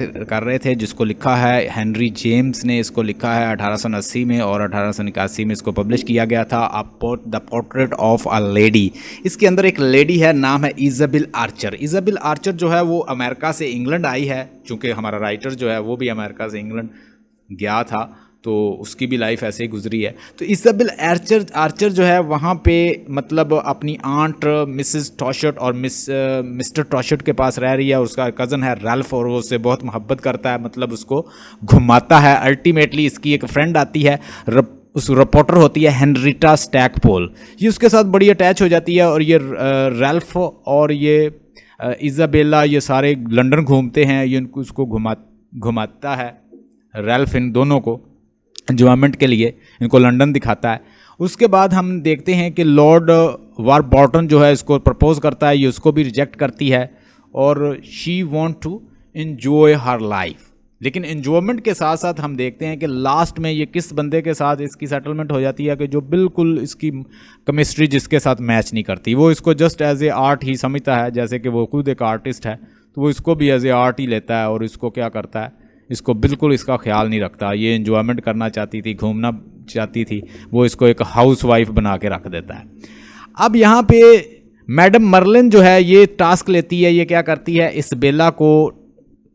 कर रहे थे, जिसको लिखा है हेनरी जेम्स ने। इसको लिखा है 1880 में और 1881 में इसको पब्लिश किया गया था। The portrait of a lady. इसके अंदर एक लेडी है, नाम है इज़ाबेल आर्चर। इज़ाबेल आर्चर जो है वो अमेरिका से इंग्लैंड आई है, चूँकि हमारा राइटर जो है वो भी अमेरिका से इंग्लैंड गया था, तो उसकी भी लाइफ ऐसे ही गुजरी है। तो इज़ाबेल आर्चर जो है वहाँ पे मतलब अपनी आंट मिसेस टॉशट और मिस्टर टॉशट के पास रह रही है। उसका कज़न है रैल्फ और वो उससे बहुत मोहब्बत करता है, मतलब उसको घुमाता है। अल्टीमेटली इसकी एक फ्रेंड आती है, उस रिपोर्टर होती है हेनरिटा स्टैकपोल। ये उसके साथ बड़ी अटैच हो जाती है और ये रैल्फ और ये इज़ाबेला ये सारे लंदन घूमते हैं। ये उसको घुमाता है रैल्फ इन दोनों को एंजॉयमेंट के लिए, इनको लंदन दिखाता है। उसके बाद हम देखते हैं कि लॉर्ड वारबॉर्टन जो है इसको प्रपोज करता है, ये उसको भी रिजेक्ट करती है और she want to enjoy her life. लेकिन एंजॉयमेंट के साथ साथ हम देखते हैं कि लास्ट में ये किस बंदे के साथ इसकी सेटलमेंट हो जाती है कि जो बिल्कुल इसकी केमिस्ट्री जिसके साथ मैच नहीं करती। वो इसको जस्ट एज ए आर्ट ही समझता है, जैसे कि वो खुद एक आर्टिस्ट है, तो वो इसको भी एज ए आर्ट ही लेता है और इसको क्या करता है, इसको बिल्कुल इसका ख्याल नहीं रखता। ये एंजॉयमेंट करना चाहती थी, घूमना चाहती थी, वो इसको एक हाउस वाइफ बना के रख देता है। अब यहाँ पे मैडम मर्लिन जो है ये टास्क लेती है, ये क्या करती है, इस बेला को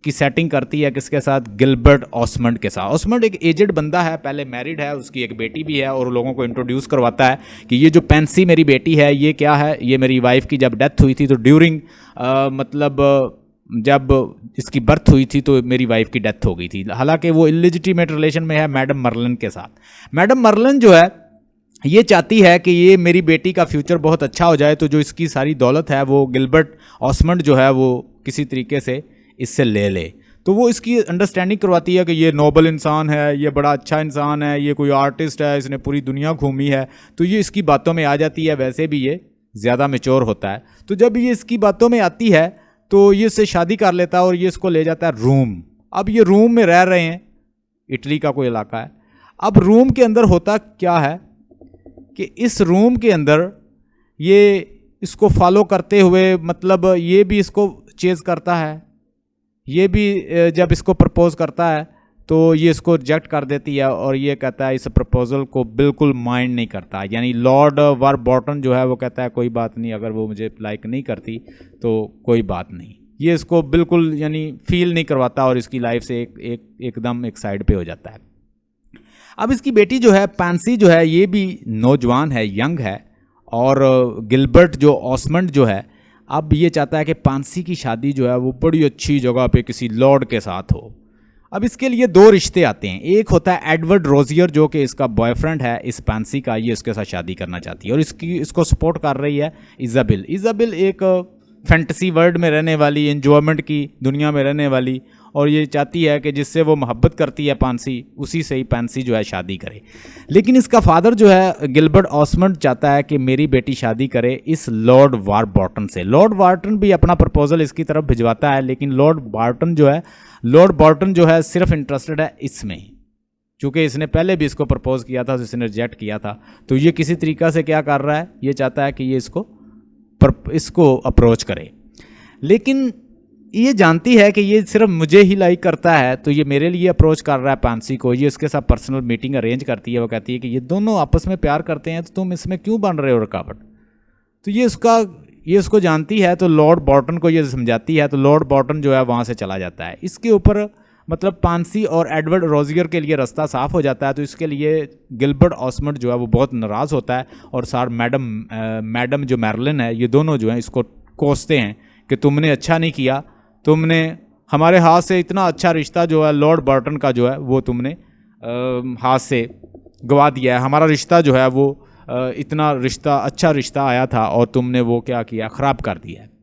की सेटिंग करती है किसके साथ, गिलबर्ट ऑसमंड के साथ। ऑसमंड एक एजेड बंदा है, पहले मैरिड है, उसकी एक बेटी भी है और लोगों को इंट्रोड्यूस करवाता है कि ये जो पेंसी मेरी बेटी है ये क्या है, ये मेरी वाइफ की जब डेथ हुई थी तो ड्यूरिंग मतलब जब इसकी बर्थ हुई थी तो मेरी वाइफ की डेथ हो गई थी। हालांकि वो इलिजिटिमेट रिलेशन में है मैडम मर्लिन के साथ। मैडम मर्लिन जो है ये चाहती है कि ये मेरी बेटी का फ्यूचर बहुत अच्छा हो जाए, तो जो इसकी सारी दौलत है वो गिलबर्ट ऑसमंड जो है वो किसी तरीके से इससे ले ले। तो वो इसकी अंडरस्टैंडिंग करवाती है कि ये नोबल इंसान है, ये बड़ा अच्छा इंसान है, ये कोई आर्टिस्ट है, इसने पूरी दुनिया घूमी है, तो ये इसकी बातों में आ जाती है। वैसे भी ये ज़्यादा मैच्योर होता है, तो जब ये इसकी बातों में आती है तो ये इससे शादी कर लेता है और ये इसको ले जाता है रूम। अब ये रूम में रह रहे हैं, इटली का कोई इलाका है। अब रूम के अंदर होता क्या है कि इस रूम के अंदर ये इसको फॉलो करते हुए, मतलब ये भी इसको चेज़ करता है, ये भी जब इसको प्रपोज करता है तो ये इसको रिजेक्ट कर देती है और ये कहता है इस प्रपोजल को बिल्कुल माइंड नहीं करता। यानी लॉर्ड वारबॉर्टन जो है वो कहता है कोई बात नहीं, अगर वो मुझे लाइक नहीं करती तो कोई बात नहीं। ये इसको बिल्कुल यानी फील नहीं करवाता और इसकी लाइफ से एकदम एक साइड पे हो जाता है। अब इसकी बेटी जो है पैंसी जो है ये भी नौजवान है, यंग है, और गिलबर्ट जो ऑसमंड जो है अब ये चाहता है कि पैंसी की शादी जो है वो बड़ी अच्छी जगह पे किसी लॉर्ड के साथ हो। अब इसके लिए दो रिश्ते आते हैं। एक होता है एडवर्ड रोजियर जो कि इसका बॉयफ्रेंड है इस पैंसी का, ये इसके साथ शादी करना चाहती है और इसको सपोर्ट कर रही है इज़ाबेल। इज़ाबेल एक फैंटेसी वर्ल्ड में रहने वाली, एंजॉयमेंट की दुनिया में रहने वाली, और ये चाहती है कि जिससे वो मोहब्बत करती है पैंसी, उसी से ही पैंसी जो है शादी करे। लेकिन इसका फादर जो है गिलबर्ट ऑसमंड चाहता है कि मेरी बेटी शादी करे इस लॉर्ड वारबॉर्टन से। लॉर्ड वारबॉर्टन भी अपना प्रपोजल इसकी तरफ भिजवाता है, लेकिन लॉर्ड बॉर्टन जो है सिर्फ इंटरेस्टेड है इसमें, चूँकि इसने पहले भी इसको प्रपोज किया था तो इसने रिजेक्ट किया था। तो ये किसी तरीक़ा से क्या कर रहा है, ये चाहता है कि ये इसको अप्रोच करे। लेकिन ये जानती है कि ये सिर्फ मुझे ही लाइक करता है, तो ये मेरे लिए अप्रोच कर रहा है पैंसी को। ये इसके साथ पर्सनल मीटिंग अरेंज करती है। वो कहती है कि ये दोनों आपस में प्यार करते हैं, तो तुम इसमें क्यों बन रहे हो रुकावट। तो ये उसको जानती है, तो लॉर्ड बॉर्टन को ये समझाती है, तो लॉर्ड बॉर्टन जो है वहाँ से चला जाता है। इसके ऊपर मतलब पैंसी और एडवर्ड रोजियर के लिए रास्ता साफ हो जाता है। तो इसके लिए गिलबर्ट ऑसमंड जो है वो बहुत नाराज़ होता है और सार मैडम जो मैर्लिन है, ये दोनों जो हैं इसको कोसते हैं कि तुमने अच्छा नहीं किया, तुमने हमारे हाथ से इतना अच्छा रिश्ता जो है लॉर्ड बॉर्टन का जो है वो तुमने हाथ से गवा दिया है। हमारा रिश्ता जो है वो इतना अच्छा रिश्ता आया था और तुमने वो क्या किया, ख़राब कर दिया है।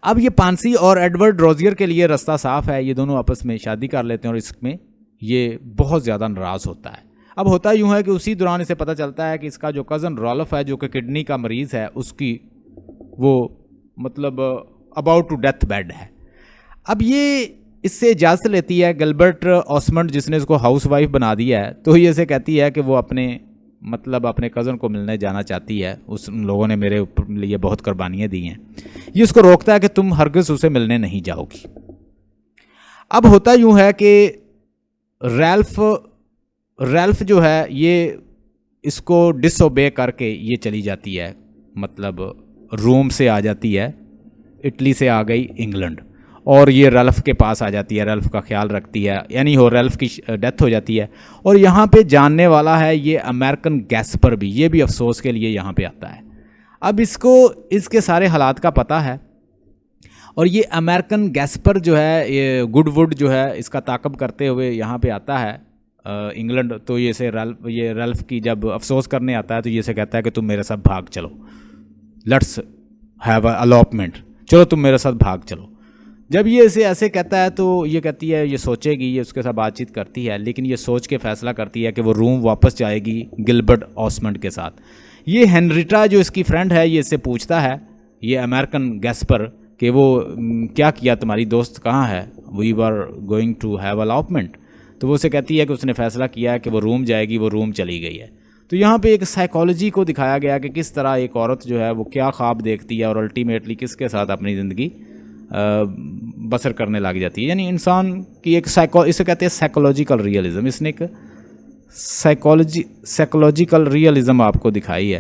अब ये पैंसी और एडवर्ड रोजियर के लिए रास्ता साफ है, ये दोनों आपस में शादी कर लेते हैं और इसमें ये बहुत ज़्यादा नाराज़ होता है। अब होता यूँ है कि उसी दौरान इसे पता चलता है कि इसका जो कज़न रॉल्फ है जो कि किडनी का मरीज़ है, उसकी वो मतलब अबाउट टू डेथ बेड है। अब ये इससे इजाज़त लेती है गिलबर्ट ऑसमंड जिसने इसको हाउस वाइफ बना दिया है। तो ये इसे कहती है कि वो अपने कज़न को मिलने जाना चाहती है, उन लोगों ने मेरे लिए बहुत कुर्बानियाँ दी हैं। ये उसको रोकता है कि तुम हरगिज़ उसे मिलने नहीं जाओगी। अब होता यूँ है कि रैल्फ जो है ये इसको डिसओबे करके ये चली जाती है, मतलब रोम से आ जाती है, इटली से आ गई इंग्लैंड, और ये रल्फ के पास आ जाती है, रल्फ का ख्याल रखती है, यानी हो रल्फ की डेथ हो जाती है। और यहाँ पे जानने वाला है ये अमेरिकन गैस्पर भी, ये भी अफसोस के लिए यहाँ पे आता है। अब इसको इसके सारे हालात का पता है, और ये अमेरिकन गैस्पर जो है, ये गुडवुड जो है, इसका ताक़ब करते हुए यहाँ पे आता है इंग्लैंड। तो ये रल्फ की जब अफसोस करने आता है तो ये से कहता है कि तुम मेरे साथ भाग चलो, लेट्स हैव अ अलॉपमेंट, चलो तुम मेरे साथ भाग चलो। जब ये इसे ऐसे कहता है तो ये कहती है, ये सोचेगी, ये उसके साथ बातचीत करती है, लेकिन ये सोच के फैसला करती है कि वो रूम वापस जाएगी गिलबर्ट ऑसमंड के साथ। ये हेनरिटा जो इसकी फ्रेंड है, ये इससे पूछता है, ये अमेरिकन गैस्पर, कि वो क्या किया, तुम्हारी दोस्त कहाँ है, we were going to have elopement. तो वो उसे कहती है कि उसने फ़ैसला किया है कि वो रूम जाएगी, वो रूम चली गई है। तो यहाँ पे एक साइकोलॉजी को दिखाया गया कि किस तरह एक औरत जो है वो क्या ख्वाब देखती है और अल्टीमेटली किसके साथ अपनी ज़िंदगी बसर करने लग जाती है। यानी इंसान की एक इसे कहते हैं साइकोलॉजिकल रियलिज़म। इसने एक साइकोलॉजिकल रियलिज़म आपको दिखाई है।